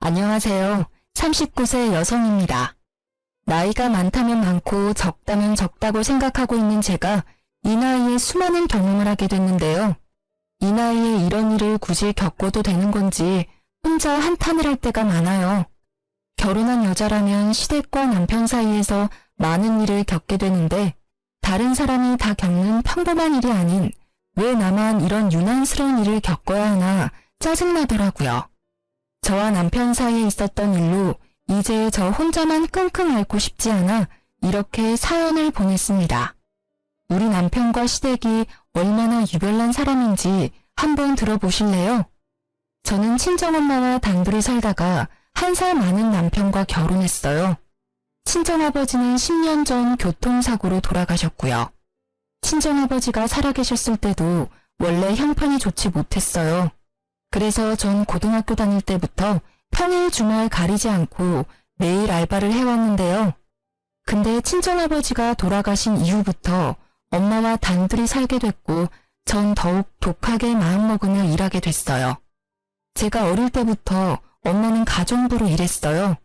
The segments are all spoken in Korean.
안녕하세요. 39세 여성입니다. 나이가 많다면 많고 적다면 적다고 생각하고 있는 제가 이 나이에 수많은 경험을 하게 됐는데요. 이 나이에 이런 일을 굳이 겪어도 되는 건지 혼자 한탄을 할 때가 많아요. 결혼한 여자라면 시댁과 남편 사이에서 많은 일을 겪게 되는데 다른 사람이 다 겪는 평범한 일이 아닌 왜 나만 이런 유난스러운 일을 겪어야 하나 짜증나더라고요. 저와 남편 사이에 있었던 일로 이제 저 혼자만 끙끙 앓고 싶지 않아 이렇게 사연을 보냈습니다. 우리 남편과 시댁이 얼마나 유별난 사람인지 한번 들어보실래요? 저는 친정엄마와 단둘이 살다가 1살 많은 남편과 결혼했어요. 친정아버지는 10년 전 교통사고로 돌아가셨고요. 친정아버지가 살아계셨을 때도 원래 형편이 좋지 못했어요. 그래서 전 고등학교 다닐 때부터 평일 주말 가리지 않고 매일 알바를 해왔는데요. 근데 친정아버지가 돌아가신 이후부터 엄마와 단둘이 살게 됐고 전 더욱 독하게 마음먹으며 일하게 됐어요. 제가 어릴 때부터 엄마는 가정부로 일했어요.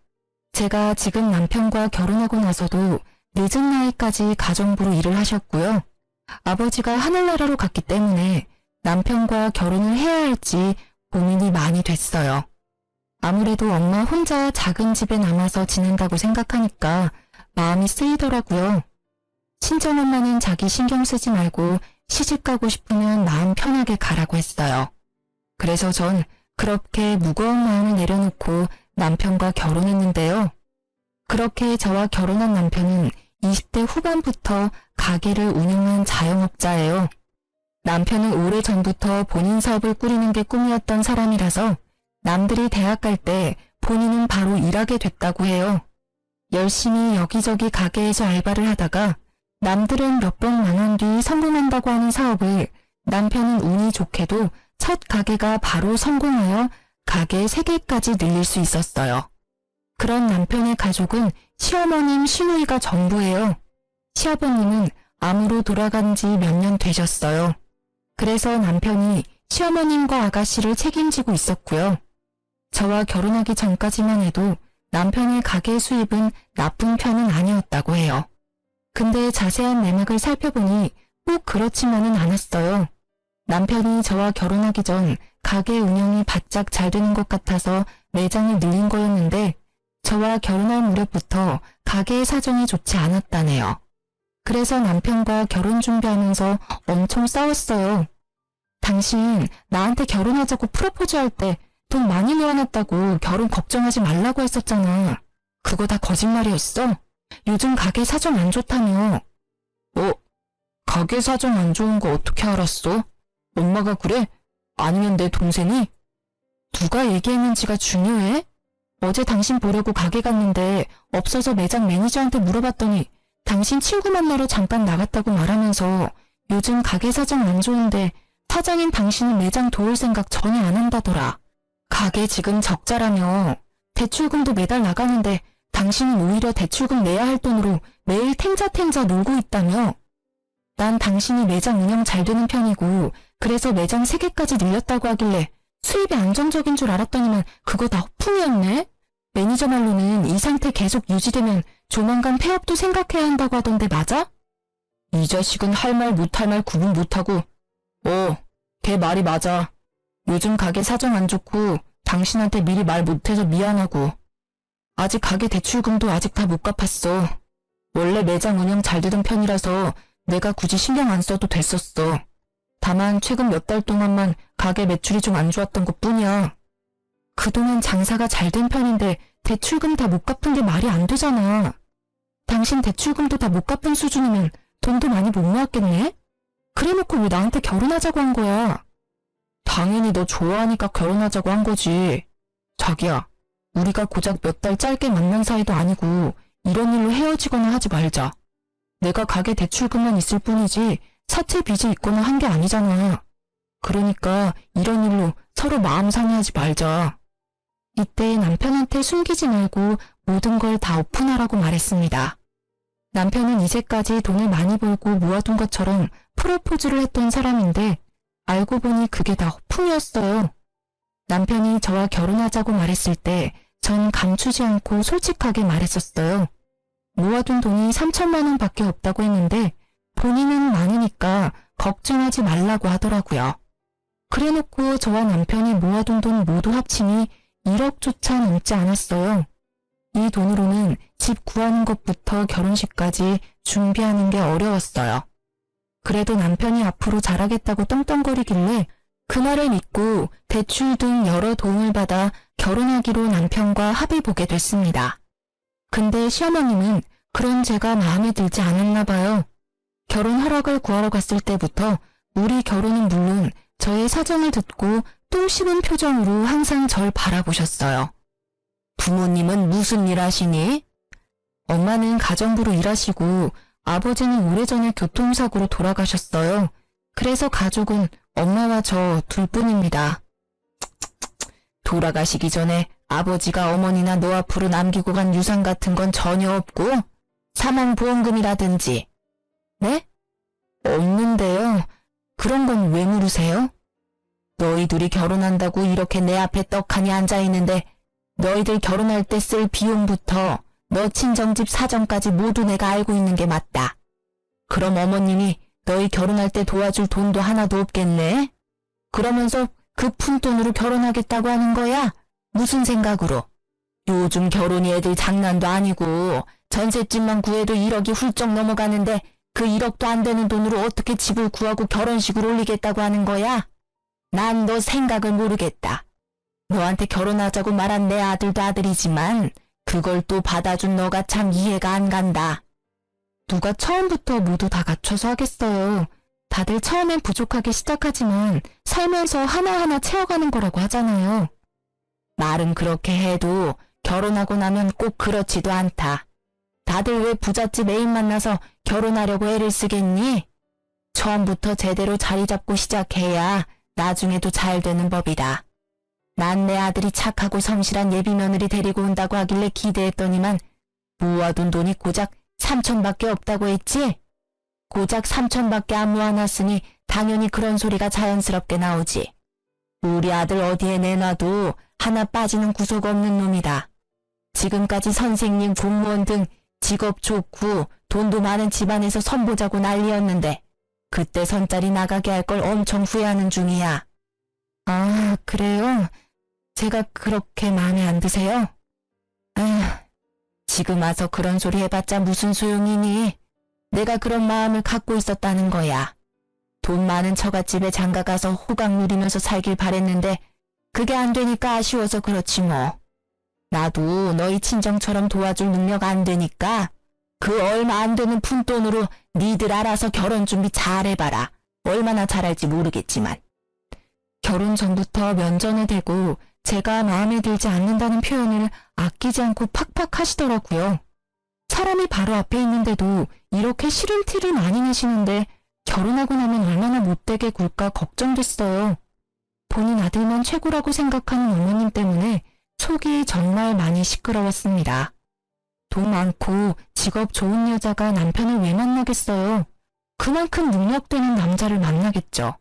제가 지금 남편과 결혼하고 나서도 늦은 나이까지 가정부로 일을 하셨고요. 아버지가 하늘나라로 갔기 때문에 남편과 결혼을 해야 할지 고민이 많이 됐어요. 아무래도 엄마 혼자 작은 집에 남아서 지낸다고 생각하니까 마음이 쓰이더라고요. 친정엄마는 자기 신경 쓰지 말고 시집가고 싶으면 마음 편하게 가라고 했어요. 그래서 전 그렇게 무거운 마음을 내려놓고 남편과 결혼했는데요. 그렇게 저와 결혼한 남편은 20대 후반부터 가게를 운영한 자영업자예요. 남편은 오래전부터 본인 사업을 꾸리는 게 꿈이었던 사람이라서 남들이 대학 갈 때 본인은 바로 일하게 됐다고 해요. 열심히 여기저기 가게에서 알바를 하다가 남들은 몇 번 망한 뒤 성공한다고 하는 사업을 남편은 운이 좋게도 첫 가게가 바로 성공하여 가게 3개까지 늘릴 수 있었어요. 그런 남편의 가족은 시어머님, 시누이가 전부예요. 시아버님은 암으로 돌아간 지 몇 년 되셨어요. 그래서 남편이 시어머님과 아가씨를 책임지고 있었고요. 저와 결혼하기 전까지만 해도 남편의 가게 수입은 나쁜 편은 아니었다고 해요. 근데 자세한 내막을 살펴보니 꼭 그렇지만은 않았어요. 남편이 저와 결혼하기 전 가게 운영이 바짝 잘 되는 것 같아서 매장을 늘린 거였는데 저와 결혼할 무렵부터 가게의 사정이 좋지 않았다네요. 그래서 남편과 결혼 준비하면서 엄청 싸웠어요. 당신 나한테 결혼하자고 프로포즈할 때 돈 많이 모아놨다고 결혼 걱정하지 말라고 했었잖아. 그거 다 거짓말이었어? 요즘 가게 사정 안 좋다며. 가게 사정 안 좋은 거 어떻게 알았어? 엄마가 그래? 아니면 내 동생이? 누가 얘기했는지가 중요해? 어제 당신 보려고 가게 갔는데 없어서 매장 매니저한테 물어봤더니 당신 친구 만나러 잠깐 나갔다고 말하면서 요즘 가게 사정 안 좋은데 사장인 당신은 매장 도울 생각 전혀 안 한다더라. 가게 지금 적자라며. 대출금도 매달 나가는데 당신은 오히려 대출금 내야 할 돈으로 매일 탱자탱자 놀고 있다며. 난 당신이 매장 운영 잘 되는 편이고 그래서 매장 3개까지 늘렸다고 하길래 수입이 안정적인 줄 알았더니만 그거 다 허풍이었네. 매니저 말로는 이 상태 계속 유지되면 조만간 폐업도 생각해야 한다고 하던데 맞아? 이 자식은 할 말 못할 말 구분 못하고. 걔 말이 맞아. 요즘 가게 사정 안 좋고 당신한테 미리 말 못해서 미안하고. 아직 가게 대출금도 아직 다 못 갚았어. 원래 매장 운영 잘 되던 편이라서 내가 굳이 신경 안 써도 됐었어. 다만 최근 몇 달 동안만 가게 매출이 좀 안 좋았던 것 뿐이야. 그동안 장사가 잘 된 편인데 대출금 다 못 갚은 게 말이 안 되잖아. 당신 대출금도 다 못 갚은 수준이면 돈도 많이 못 모았겠네? 그래놓고 왜 나한테 결혼하자고 한 거야? 당연히 너 좋아하니까 결혼하자고 한 거지. 자기야, 우리가 고작 몇 달 짧게 만난 사이도 아니고 이런 일로 헤어지거나 하지 말자. 내가 가게 대출금만 있을 뿐이지 사채 빚이 있거나 한 게 아니잖아. 그러니까 이런 일로 서로 마음 상해하지 말자. 이때 남편한테 숨기지 말고 모든 걸 다 오픈하라고 말했습니다. 남편은 이제까지 돈을 많이 벌고 모아둔 것처럼 프로포즈를 했던 사람인데 알고 보니 그게 다 허풍이었어요. 남편이 저와 결혼하자고 말했을 때 전 감추지 않고 솔직하게 말했었어요. 모아둔 돈이 3천만 원밖에 없다고 했는데 본인은 많으니까 걱정하지 말라고 하더라고요. 그래놓고 저와 남편이 모아둔 돈 모두 합치니 1억조차 넘지 않았어요. 이 돈으로는 집 구하는 것부터 결혼식까지 준비하는 게 어려웠어요. 그래도 남편이 앞으로 잘하겠다고 떵떵거리길래 그 말을 믿고 대출 등 여러 도움을 받아 결혼하기로 남편과 합의 보게 됐습니다. 근데 시어머님은 그런 제가 마음에 들지 않았나 봐요. 결혼 허락을 구하러 갔을 때부터 우리 결혼은 물론 저의 사정을 듣고 똥 씹은 표정으로 항상 절 바라보셨어요. 부모님은 무슨 일 하시니? 엄마는 가정부로 일하시고 아버지는 오래전에 교통사고로 돌아가셨어요. 그래서 가족은 엄마와 저 둘뿐입니다. 돌아가시기 전에 아버지가 어머니나 너 앞으로 남기고 간 유산 같은 건 전혀 없고 사망보험금이라든지. 네? 없는데요. 그런 건 왜 물으세요? 너희 둘이 결혼한다고 이렇게 내 앞에 떡하니 앉아있는데 너희들 결혼할 때 쓸 비용부터 너 친정집 사정까지 모두 내가 알고 있는 게 맞다. 그럼 어머님이 너희 결혼할 때 도와줄 돈도 하나도 없겠네? 그러면서 그 푼돈으로 결혼하겠다고 하는 거야? 무슨 생각으로? 요즘 결혼이 애들 장난도 아니고 전셋집만 구해도 1억이 훌쩍 넘어가는데 그 1억도 안 되는 돈으로 어떻게 집을 구하고 결혼식을 올리겠다고 하는 거야? 난 너 생각을 모르겠다. 너한테 결혼하자고 말한 내 아들도 아들이지만 그걸 또 받아준 너가 참 이해가 안 간다. 누가 처음부터 모두 다 갖춰서 하겠어요. 다들 처음엔 부족하게 시작하지만 살면서 하나하나 채워가는 거라고 하잖아요. 말은 그렇게 해도 결혼하고 나면 꼭 그렇지도 않다. 다들 왜 부잣집 애인 만나서 결혼하려고 애를 쓰겠니? 처음부터 제대로 자리 잡고 시작해야 나중에도 잘 되는 법이다. 난 내 아들이 착하고 성실한 예비 며느리 데리고 온다고 하길래 기대했더니만 모아둔 돈이 고작 3천밖에 없다고 했지? 고작 3천밖에 안 모아놨으니 당연히 그런 소리가 자연스럽게 나오지. 우리 아들 어디에 내놔도 하나 빠지는 구석 없는 놈이다. 지금까지 선생님, 공무원 등 직업 좋고 돈도 많은 집안에서 선보자고 난리였는데 그때 선짜리 나가게 할 걸 엄청 후회하는 중이야. 아, 그래요? 제가 그렇게 마음에 안 드세요? 지금 와서 그런 소리 해봤자 무슨 소용이니? 내가 그런 마음을 갖고 있었다는 거야. 돈 많은 처갓집에 장가가서 호강 누리면서 살길 바랬는데 그게 안 되니까 아쉬워서 그렇지 뭐. 나도 너희 친정처럼 도와줄 능력 안 되니까 그 얼마 안 되는 푼돈으로 니들 알아서 결혼 준비 잘 해봐라. 얼마나 잘할지 모르겠지만. 결혼 전부터 면전에 대고 제가 마음에 들지 않는다는 표현을 아끼지 않고 팍팍 하시더라고요. 사람이 바로 앞에 있는데도 이렇게 싫은 티를 많이 내시는데 결혼하고 나면 얼마나 못되게 굴까 걱정됐어요. 본인 아들만 최고라고 생각하는 어머님 때문에 속이 정말 많이 시끄러웠습니다. 돈 많고 직업 좋은 여자가 남편을 왜 만나겠어요? 그만큼 능력되는 남자를 만나겠죠.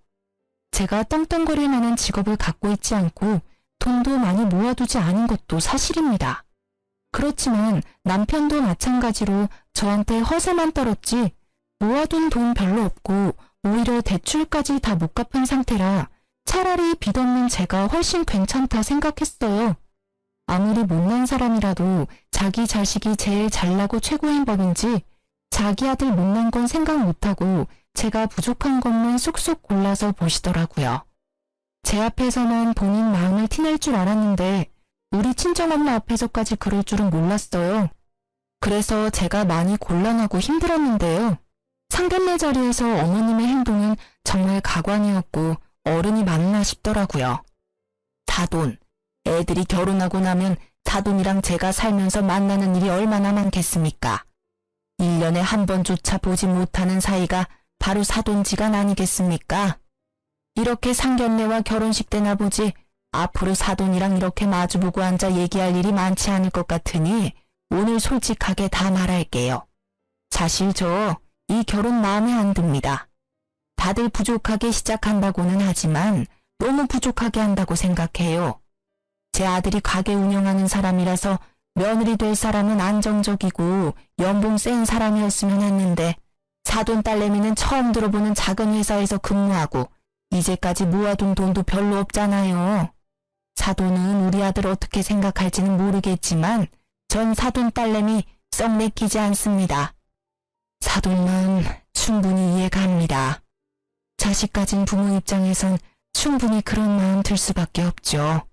제가 떵떵거릴 만한 직업을 갖고 있지 않고 돈도 많이 모아두지 않은 것도 사실입니다. 그렇지만 남편도 마찬가지로 저한테 허세만 떨었지 모아둔 돈 별로 없고 오히려 대출까지 다 못 갚은 상태라 차라리 빚 없는 제가 훨씬 괜찮다 생각했어요. 아무리 못난 사람이라도 자기 자식이 제일 잘나고 최고인 법인지 자기 아들 못난 건 생각 못하고 제가 부족한 것만 쏙쏙 골라서 보시더라고요. 제 앞에서만 본인 마음을 티낼 줄 알았는데 우리 친정엄마 앞에서까지 그럴 줄은 몰랐어요. 그래서 제가 많이 곤란하고 힘들었는데요. 상견례 자리에서 어머님의 행동은 정말 가관이었고 어른이 맞나 싶더라고요. 사돈, 애들이 결혼하고 나면 사돈이랑 제가 살면서 만나는 일이 얼마나 많겠습니까? 1년에 한 번조차 보지 못하는 사이가 바로 사돈지간 아니겠습니까? 이렇게 상견례와 결혼식 때나 보지 앞으로 사돈이랑 이렇게 마주보고 앉아 얘기할 일이 많지 않을 것 같으니 오늘 솔직하게 다 말할게요. 사실 저 이 결혼 마음에 안 듭니다. 다들 부족하게 시작한다고는 하지만 너무 부족하게 한다고 생각해요. 제 아들이 가게 운영하는 사람이라서 며느리 될 사람은 안정적이고 연봉 센 사람이었으면 했는데 사돈 딸내미는 처음 들어보는 작은 회사에서 근무하고 이제까지 모아둔 돈도 별로 없잖아요. 사돈은 우리 아들 어떻게 생각할지는 모르겠지만 전 사돈 딸내미 썩 내키지 않습니다. 사돈 마음 충분히 이해가 합니다. 자식 가진 부모 입장에선 충분히 그런 마음 들 수밖에 없죠.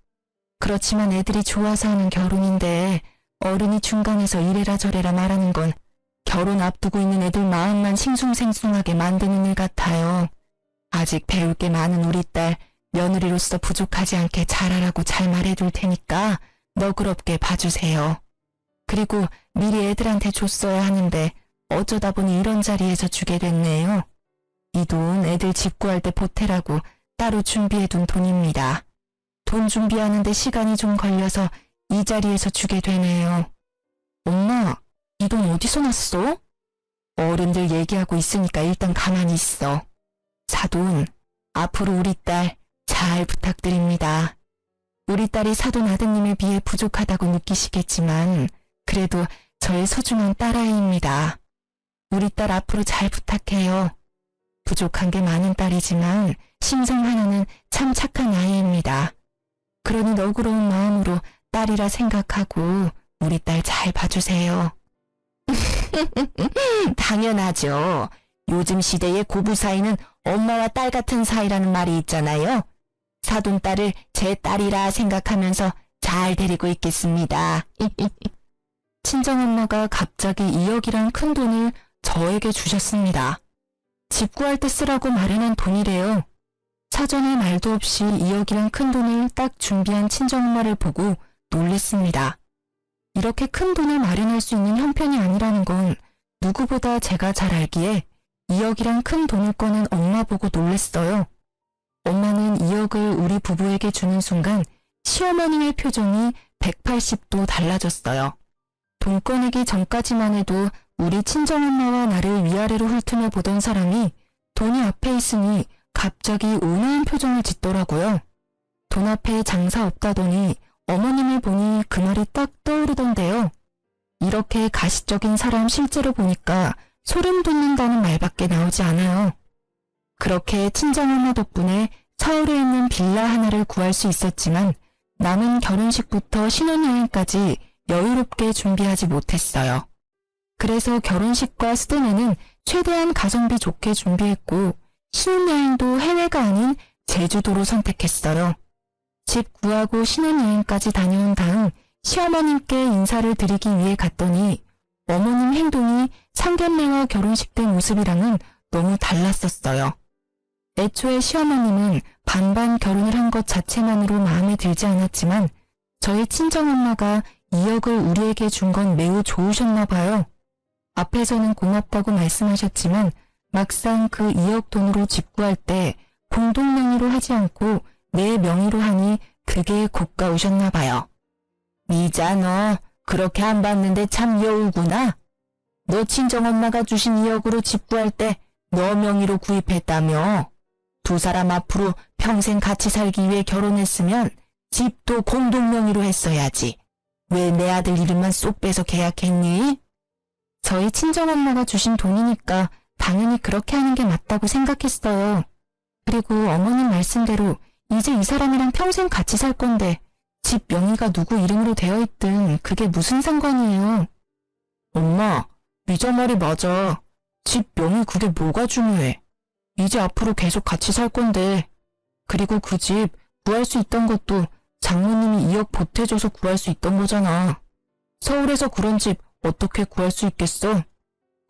그렇지만 애들이 좋아서 하는 결혼인데 어른이 중간에서 이래라 저래라 말하는 건 결혼 앞두고 있는 애들 마음만 싱숭생숭하게 만드는 일 같아요. 아직 배울 게 많은 우리 딸 며느리로서 부족하지 않게 잘하라고 잘 말해둘 테니까 너그럽게 봐주세요. 그리고 미리 애들한테 줬어야 하는데 어쩌다 보니 이런 자리에서 주게 됐네요. 이 돈 애들 집 구할 때 보태라고 따로 준비해둔 돈입니다. 돈 준비하는데 시간이 좀 걸려서 이 자리에서 주게 되네요. 엄마, 이 돈 어디서 났어? 어른들 얘기하고 있으니까 일단 가만히 있어. 사돈, 앞으로 우리 딸 잘 부탁드립니다. 우리 딸이 사돈 아드님에 비해 부족하다고 느끼시겠지만 그래도 저의 소중한 딸아이입니다. 우리 딸 앞으로 잘 부탁해요. 부족한 게 많은 딸이지만 심성 하나는 참 착한 아이입니다. 그러니 너그러운 마음으로 딸이라 생각하고 우리 딸 잘 봐주세요. 당연하죠. 요즘 시대의 고부 사이는 엄마와 딸 같은 사이라는 말이 있잖아요. 사돈 딸을 제 딸이라 생각하면서 잘 데리고 있겠습니다. 친정엄마가 갑자기 2억이란 큰 돈을 저에게 주셨습니다. 집 구할 때 쓰라고 마련한 돈이래요. 사전에 말도 없이 2억이란 큰 돈을 딱 준비한 친정엄마를 보고 놀랬습니다. 이렇게 큰 돈을 마련할 수 있는 형편이 아니라는 건 누구보다 제가 잘 알기에 2억이란 큰 돈을 꺼낸 엄마 보고 놀랬어요. 엄마는 2억을 우리 부부에게 주는 순간 시어머니의 표정이 180도 달라졌어요. 돈 꺼내기 전까지만 해도 우리 친정엄마와 나를 위아래로 훑으며 보던 사람이 돈이 앞에 있으니 갑자기 온화한 표정을 짓더라고요. 돈 앞에 장사 없다더니 어머님을 보니 그 말이 딱 떠오르던데요. 이렇게 가시적인 사람 실제로 보니까 소름 돋는다는 말밖에 나오지 않아요. 그렇게 친정엄마 덕분에 서울에 있는 빌라 하나를 구할 수 있었지만 남은 결혼식부터 신혼여행까지 여유롭게 준비하지 못했어요. 그래서 결혼식과 스드메는 최대한 가성비 좋게 준비했고 신혼여행도 해외가 아닌 제주도로 선택했어요. 집 구하고 신혼여행까지 다녀온 다음 시어머님께 인사를 드리기 위해 갔더니 어머님 행동이 상견례와 결혼식 때 모습이랑은 너무 달랐었어요. 애초에 시어머님은 반반 결혼을 한 것 자체만으로 마음에 들지 않았지만 저희 친정엄마가 2억을 우리에게 준 건 매우 좋으셨나 봐요. 앞에서는 고맙다고 말씀하셨지만 막상 그 2억 돈으로 집 구할 때 공동 명의로 하지 않고 내 명의로 하니 그게 고가우셨나 봐요. 미자 너 그렇게 안 받는데 참 여우구나. 너 친정엄마가 주신 2억으로 집 구할 때 너 명의로 구입했다며. 두 사람 앞으로 평생 같이 살기 위해 결혼했으면 집도 공동 명의로 했어야지. 왜 내 아들 이름만 쏙 빼서 계약했니? 저희 친정엄마가 주신 돈이니까 당연히 그렇게 하는 게 맞다고 생각했어요. 그리고 어머님 말씀대로 이제 이 사람이랑 평생 같이 살 건데 집 명의가 누구 이름으로 되어 있든 그게 무슨 상관이에요. 엄마, 미자 말이 맞아. 집 명의 그게 뭐가 중요해. 이제 앞으로 계속 같이 살 건데. 그리고 그 집 구할 수 있던 것도 장모님이 2억 보태줘서 구할 수 있던 거잖아. 서울에서 그런 집 어떻게 구할 수 있겠어?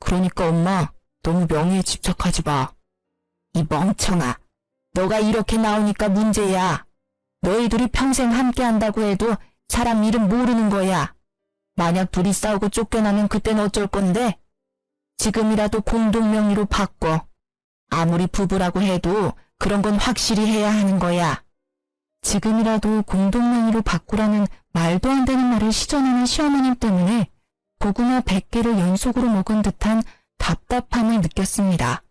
그러니까 엄마, 너무 명의에 집착하지 마. 이 멍청아. 너가 이렇게 나오니까 문제야. 너희들이 평생 함께 한다고 해도 사람 이름 모르는 거야. 만약 둘이 싸우고 쫓겨나면 그땐 어쩔 건데? 지금이라도 공동 명의로 바꿔. 아무리 부부라고 해도 그런 건 확실히 해야 하는 거야. 지금이라도 공동 명의로 바꾸라는 말도 안 되는 말을 시전하는 시어머님 때문에 고구마 100개를 연속으로 먹은 듯한 답답함을 느꼈습니다.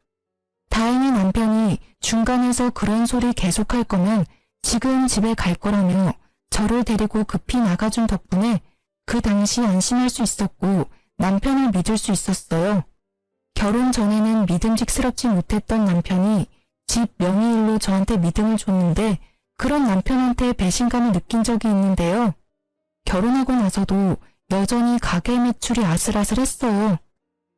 다행히 남편이 중간에서 그런 소리 계속할 거면 지금 집에 갈 거라며 저를 데리고 급히 나가준 덕분에 그 당시 안심할 수 있었고 남편을 믿을 수 있었어요. 결혼 전에는 믿음직스럽지 못했던 남편이 집 명의일로 저한테 믿음을 줬는데 그런 남편한테 배신감을 느낀 적이 있는데요. 결혼하고 나서도 여전히 가게 매출이 아슬아슬했어요.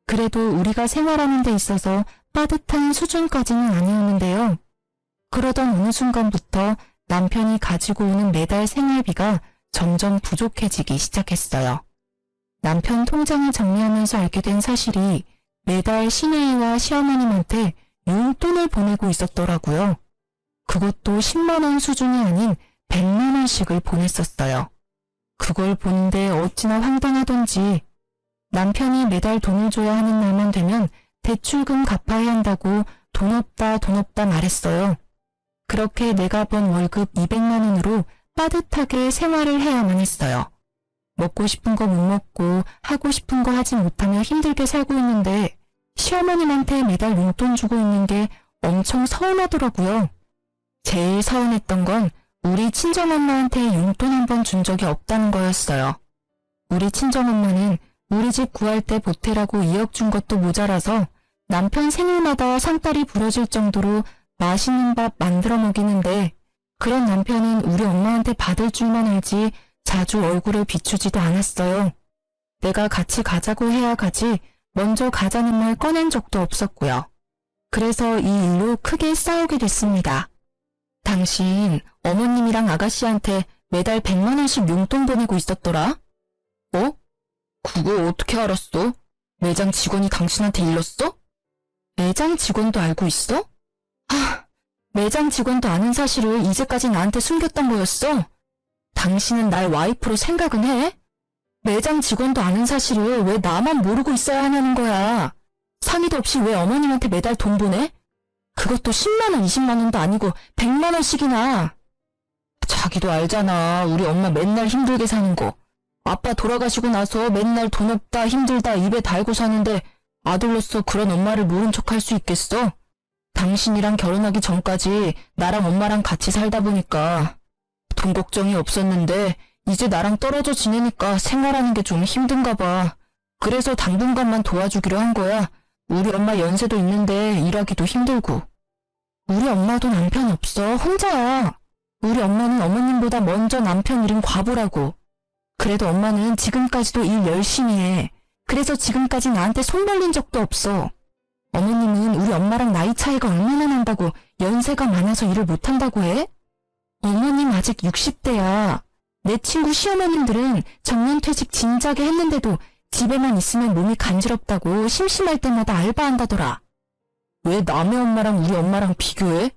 그래도 우리가 생활하는 데 있어서 빠듯한 수준까지는 아니었는데요. 그러던 어느 순간부터 남편이 가지고 오는 매달 생활비가 점점 부족해지기 시작했어요. 남편 통장을 정리하면서 알게 된 사실이 매달 시누이와 시어머님한테 용돈을 보내고 있었더라고요. 그것도 10만 원 수준이 아닌 100만 원씩을 보냈었어요. 그걸 보는데 어찌나 황당하던지 남편이 매달 돈을 줘야 하는 날만 되면 대출금 갚아야 한다고 돈 없다 말했어요. 그렇게 내가 번 월급 200만 원으로 빠듯하게 생활을 해야만 했어요. 먹고 싶은 거 못 먹고 하고 싶은 거 하지 못하며 힘들게 살고 있는데 시어머님한테 매달 용돈 주고 있는 게 엄청 서운하더라고요. 제일 서운했던 건 우리 친정엄마한테 용돈 한 번 준 적이 없다는 거였어요. 우리 친정엄마는 우리 집 구할 때 보태라고 2억 준 것도 모자라서 남편 생일마다 상다리 부러질 정도로 맛있는 밥 만들어 먹이는데 그런 남편은 우리 엄마한테 받을 줄만 알지 자주 얼굴을 비추지도 않았어요. 내가 같이 가자고 해야 가지 먼저 가자는 말 꺼낸 적도 없었고요. 그래서 이 일로 크게 싸우게 됐습니다. 당신 어머님이랑 아가씨한테 매달 100만 원씩 용돈 보내고 있었더라? 어? 그거 어떻게 알았어? 매장 직원이 당신한테 일렀어? 매장 직원도 알고 있어? 매장 직원도 아는 사실을 이제까지 나한테 숨겼던 거였어? 당신은 날 와이프로 생각은 해? 매장 직원도 아는 사실을 왜 나만 모르고 있어야 하냐는 거야. 상의도 없이 왜 어머님한테 매달 돈 보내? 그것도 10만 원, 20만 원도 아니고 100만 원씩이나. 자기도 알잖아. 우리 엄마 맨날 힘들게 사는 거. 아빠 돌아가시고 나서 맨날 돈 없다 힘들다 입에 달고 사는데 아들로서 그런 엄마를 모른 척할 수 있겠어? 당신이랑 결혼하기 전까지 나랑 엄마랑 같이 살다 보니까 돈 걱정이 없었는데 이제 나랑 떨어져 지내니까 생활하는 게 좀 힘든가 봐. 그래서 당분간만 도와주기로 한 거야. 우리 엄마 연세도 있는데 일하기도 힘들고. 우리 엄마도 남편 없어. 혼자야. 우리 엄마는 어머님보다 먼저 남편 잃은 과부라고. 그래도 엄마는 지금까지도 일 열심히 해. 그래서 지금까지 나한테 손 벌린 적도 없어. 어머님은 우리 엄마랑 나이 차이가 얼마나 난다고 연세가 많아서 일을 못한다고 해? 어머님 아직 60대야. 내 친구 시어머님들은 정년퇴직 진작에 했는데도 집에만 있으면 몸이 간지럽다고 심심할 때마다 알바한다더라. 왜 남의 엄마랑 우리 엄마랑 비교해?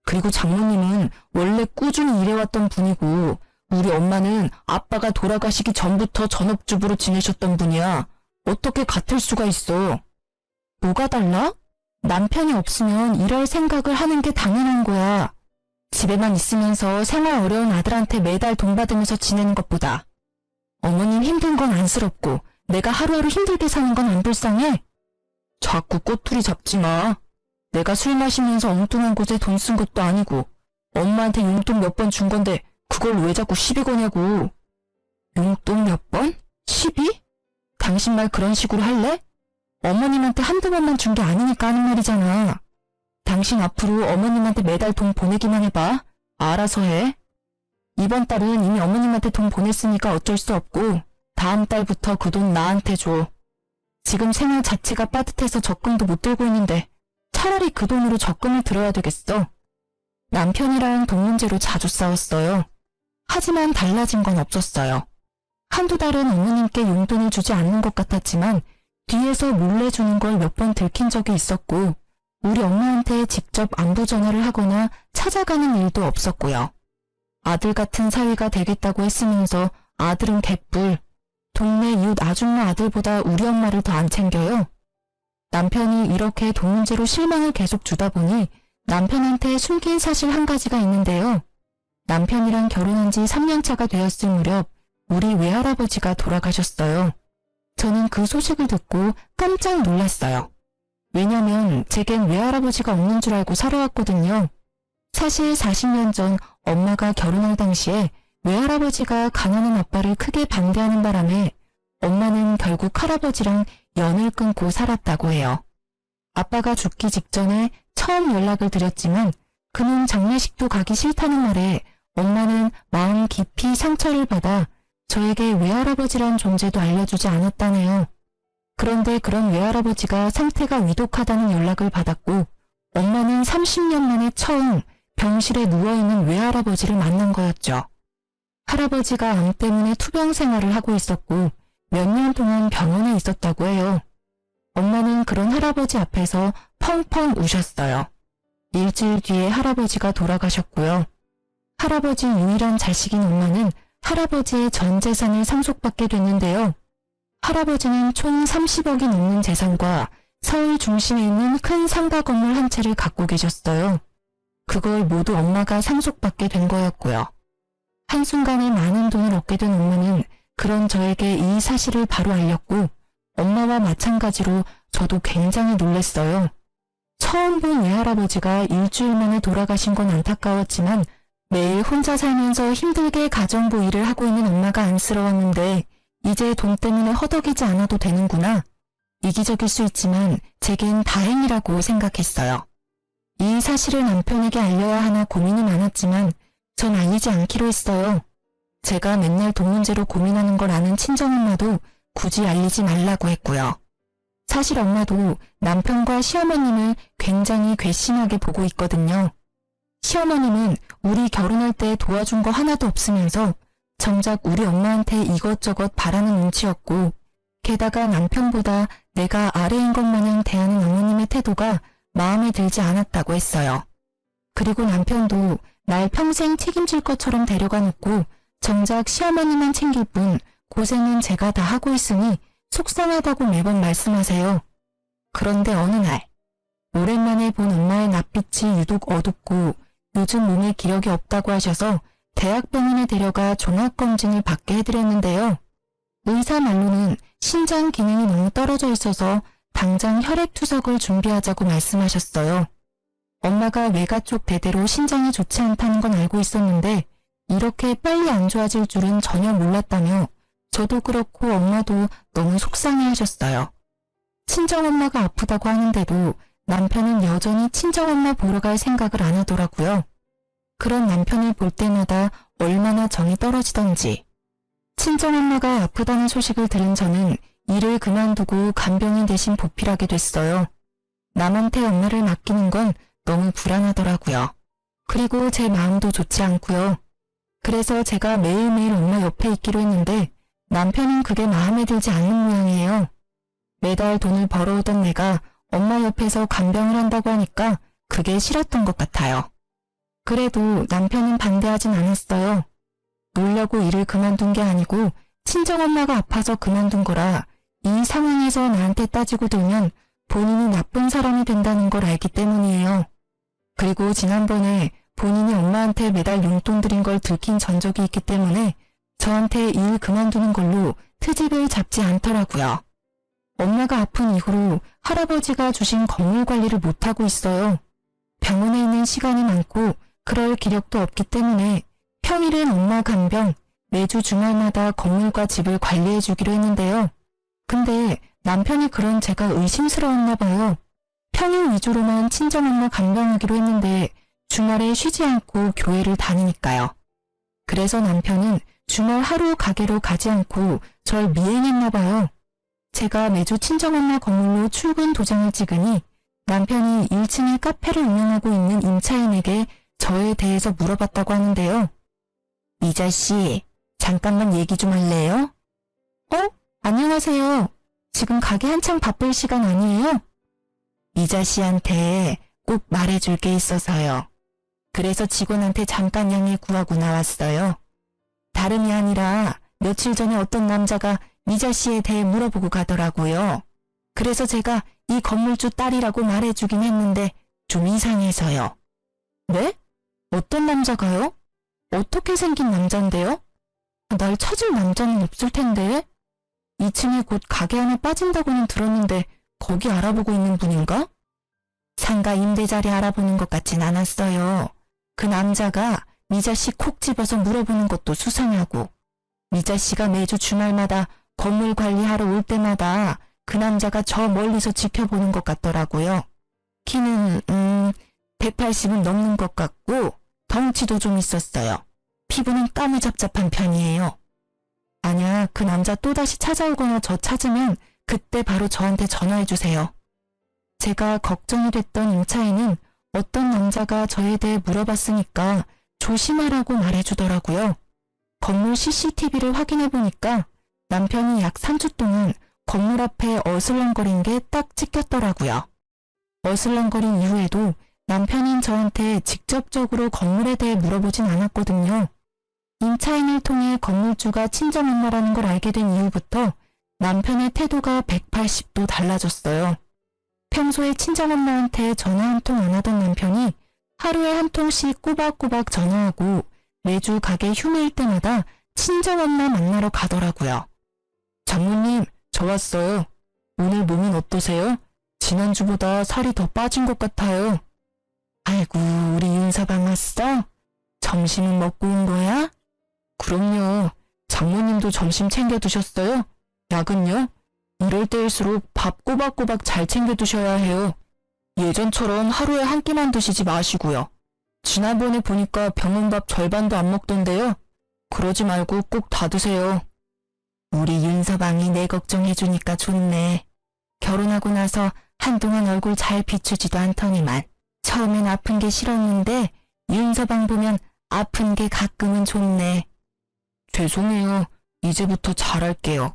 그리고 장모님은 원래 꾸준히 일해왔던 분이고 우리 엄마는 아빠가 돌아가시기 전부터 전업주부로 지내셨던 분이야. 어떻게 같을 수가 있어? 뭐가 달라? 남편이 없으면 일할 생각을 하는 게 당연한 거야. 집에만 있으면서 생활 어려운 아들한테 매달 돈 받으면서 지내는 것보다. 어머님 힘든 건 안쓰럽고 내가 하루하루 힘들게 사는 건 안 불쌍해? 자꾸 꼬투리 잡지 마. 내가 술 마시면서 엉뚱한 곳에 돈 쓴 것도 아니고 엄마한테 용돈 몇 번 준 건데 그걸 왜 자꾸 시비 거냐고. 용돈 몇 번? 시비? 당신 말 그런 식으로 할래? 어머님한테 한두 번만 준 게 아니니까 하는 말이잖아. 당신 앞으로 어머님한테 매달 돈 보내기만 해봐. 알아서 해. 이번 달은 이미 어머님한테 돈 보냈으니까 어쩔 수 없고 다음 달부터 그 돈 나한테 줘. 지금 생활 자체가 빠듯해서 적금도 못 들고 있는데 차라리 그 돈으로 적금을 들어야 되겠어. 남편이랑 돈 문제로 자주 싸웠어요. 하지만 달라진 건 없었어요. 한두 달은 어머님께 용돈을 주지 않는 것 같았지만 뒤에서 몰래 주는 걸 몇 번 들킨 적이 있었고 우리 엄마한테 직접 안부 전화를 하거나 찾아가는 일도 없었고요. 아들 같은 사위가 되겠다고 했으면서 아들은 개뿔. 동네 이웃 아줌마 아들보다 우리 엄마를 더 안 챙겨요. 남편이 이렇게 돈 문제로 실망을 계속 주다 보니 남편한테 숨긴 사실 한 가지가 있는데요. 남편이랑 결혼한 지 3년 차가 되었을 무렵 우리 외할아버지가 돌아가셨어요. 저는 그 소식을 듣고 깜짝 놀랐어요. 왜냐면 제겐 외할아버지가 없는 줄 알고 살아왔거든요. 사실 40년 전 엄마가 결혼할 당시에 외할아버지가 가난한 아빠를 크게 반대하는 바람에 엄마는 결국 할아버지랑 연을 끊고 살았다고 해요. 아빠가 죽기 직전에 처음 연락을 드렸지만 그는 장례식도 가기 싫다는 말에 엄마는 마음 깊이 상처를 받아 저에게 외할아버지란 존재도 알려주지 않았다네요. 그런데 그런 외할아버지가 상태가 위독하다는 연락을 받았고 엄마는 30년 만에 처음 병실에 누워있는 외할아버지를 만난 거였죠. 할아버지가 암 때문에 투병 생활을 하고 있었고 몇 년 동안 병원에 있었다고 해요. 엄마는 그런 할아버지 앞에서 펑펑 우셨어요. 일주일 뒤에 할아버지가 돌아가셨고요. 할아버지 유일한 자식인 엄마는 할아버지의 전 재산을 상속받게 됐는데요. 할아버지는 총 30억이 넘는 재산과 서울 중심에 있는 큰 상가 건물 한 채를 갖고 계셨어요. 그걸 모두 엄마가 상속받게 된 거였고요. 한순간에 많은 돈을 얻게 된 엄마는 그런 저에게 이 사실을 바로 알렸고 엄마와 마찬가지로 저도 굉장히 놀랐어요. 처음 본 외할아버지가 일주일 만에 돌아가신 건 안타까웠지만 매일 혼자 살면서 힘들게 가정부 일을 하고 있는 엄마가 안쓰러웠는데 이제 돈 때문에 허덕이지 않아도 되는구나. 이기적일 수 있지만 제겐 다행이라고 생각했어요. 이 사실을 남편에게 알려야 하나 고민이 많았지만 전 알리지 않기로 했어요. 제가 맨날 돈 문제로 고민하는 걸 아는 친정엄마도 굳이 알리지 말라고 했고요. 사실 엄마도 남편과 시어머님을 굉장히 괘씸하게 보고 있거든요. 시어머님은 우리 결혼할 때 도와준 거 하나도 없으면서 정작 우리 엄마한테 이것저것 바라는 눈치였고 게다가 남편보다 내가 아래인 것 마냥 대하는 어머님의 태도가 마음에 들지 않았다고 했어요. 그리고 남편도 날 평생 책임질 것처럼 데려가 놓고 정작 시어머니만 챙길 뿐 고생은 제가 다 하고 있으니 속상하다고 매번 말씀하세요. 그런데 어느 날 오랜만에 본 엄마의 낯빛이 유독 어둡고 요즘 몸에 기력이 없다고 하셔서 대학병원에 데려가 종합검진을 받게 해드렸는데요. 의사 말로는 신장 기능이 너무 떨어져 있어서 당장 혈액투석을 준비하자고 말씀하셨어요. 엄마가 외가 쪽 대대로 신장이 좋지 않다는 건 알고 있었는데 이렇게 빨리 안 좋아질 줄은 전혀 몰랐다며 저도 그렇고 엄마도 너무 속상해하셨어요. 친정엄마가 아프다고 하는데도 남편은 여전히 친정엄마 보러 갈 생각을 안 하더라고요. 그런 남편을 볼 때마다 얼마나 정이 떨어지던지. 친정엄마가 아프다는 소식을 들은 저는 일을 그만두고 간병인 대신 보필하게 됐어요. 남한테 엄마를 맡기는 건 너무 불안하더라고요. 그리고 제 마음도 좋지 않고요. 그래서 제가 매일매일 엄마 옆에 있기로 했는데 남편은 그게 마음에 들지 않는 모양이에요. 매달 돈을 벌어오던 내가 엄마 옆에서 간병을 한다고 하니까 그게 싫었던 것 같아요. 그래도 남편은 반대하진 않았어요. 놀려고 일을 그만둔 게 아니고 친정엄마가 아파서 그만둔 거라 이 상황에서 나한테 따지고 들면 본인이 나쁜 사람이 된다는 걸 알기 때문이에요. 그리고 지난번에 본인이 엄마한테 매달 용돈 드린 걸 들킨 전적이 있기 때문에 저한테 일 그만두는 걸로 트집을 잡지 않더라고요. 엄마가 아픈 이후로 할아버지가 주신 건물 관리를 못하고 있어요. 병원에 있는 시간이 많고 그럴 기력도 없기 때문에 평일엔 엄마 간병, 매주 주말마다 건물과 집을 관리해 주기로 했는데요. 근데 남편이 그런 제가 의심스러웠나 봐요. 평일 위주로만 친정엄마 간병하기로 했는데 주말에 쉬지 않고 교회를 다니니까요. 그래서 남편은 주말 하루 가게로 가지 않고 절 미행했나 봐요. 제가 매주 친정엄마 건물로 출근 도장을 찍으니 남편이 1층에 카페를 운영하고 있는 임차인에게 저에 대해서 물어봤다고 하는데요. 이자씨, 잠깐만 얘기 좀 할래요? 안녕하세요. 지금 가게 한창 바쁠 시간 아니에요? 이자씨한테 꼭 말해줄 게 있어서요. 그래서 직원한테 잠깐 양해 구하고 나왔어요. 다름이 아니라 며칠 전에 어떤 남자가 이자씨에 대해 물어보고 가더라고요. 그래서 제가 이 건물주 딸이라고 말해주긴 했는데 좀 이상해서요. 네? 어떤 남자가요? 어떻게 생긴 남잔데요? 날 찾을 남자는 없을 텐데. 2층에 곧 가게 하나 빠진다고는 들었는데 거기 알아보고 있는 분인가? 상가 임대자리 알아보는 것 같진 않았어요. 그 남자가 미자씨 콕 집어서 물어보는 것도 수상하고, 미자씨가 매주 주말마다 건물 관리하러 올 때마다 그 남자가 저 멀리서 지켜보는 것 같더라고요. 키는 180은 넘는 것 같고 덩치도 좀 있었어요. 피부는 까무잡잡한 편이에요. 만약 그 남자 또다시 찾아오거나 저 찾으면 그때 바로 저한테 전화해주세요. 제가 걱정이 됐던 임차인은 어떤 남자가 저에 대해 물어봤으니까 조심하라고 말해주더라고요. 건물 CCTV를 확인해보니까 남편이 약 3주 동안 건물 앞에 어슬렁거린 게 딱 찍혔더라고요. 어슬렁거린 이후에도 남편인 저한테 직접적으로 건물에 대해 물어보진 않았거든요. 임차인을 통해 건물주가 친정엄마라는 걸 알게 된 이후부터 남편의 태도가 180도 달라졌어요. 평소에 친정엄마한테 전화 한 통 안 하던 남편이 하루에 한 통씩 꼬박꼬박 전화하고 매주 가게 휴무일 때마다 친정엄마 만나러 가더라고요. 장모님, 저 왔어요. 오늘 몸은 어떠세요? 지난주보다 살이 더 빠진 것 같아요. 아이고, 우리 윤서방 왔어? 점심은 먹고 온 거야? 그럼요. 장모님도 점심 챙겨 드셨어요? 약은요? 이럴 때일수록 밥 꼬박꼬박 잘 챙겨 드셔야 해요. 예전처럼 하루에 한 끼만 드시지 마시고요. 지난번에 보니까 병원밥 절반도 안 먹던데요. 그러지 말고 꼭 다 드세요. 우리 윤서방이 내 걱정해주니까 좋네. 결혼하고 나서 한동안 얼굴 잘 비추지도 않더니만 처음엔 아픈 게 싫었는데 윤서방 보면 아픈 게 가끔은 좋네. 죄송해요. 이제부터 잘할게요.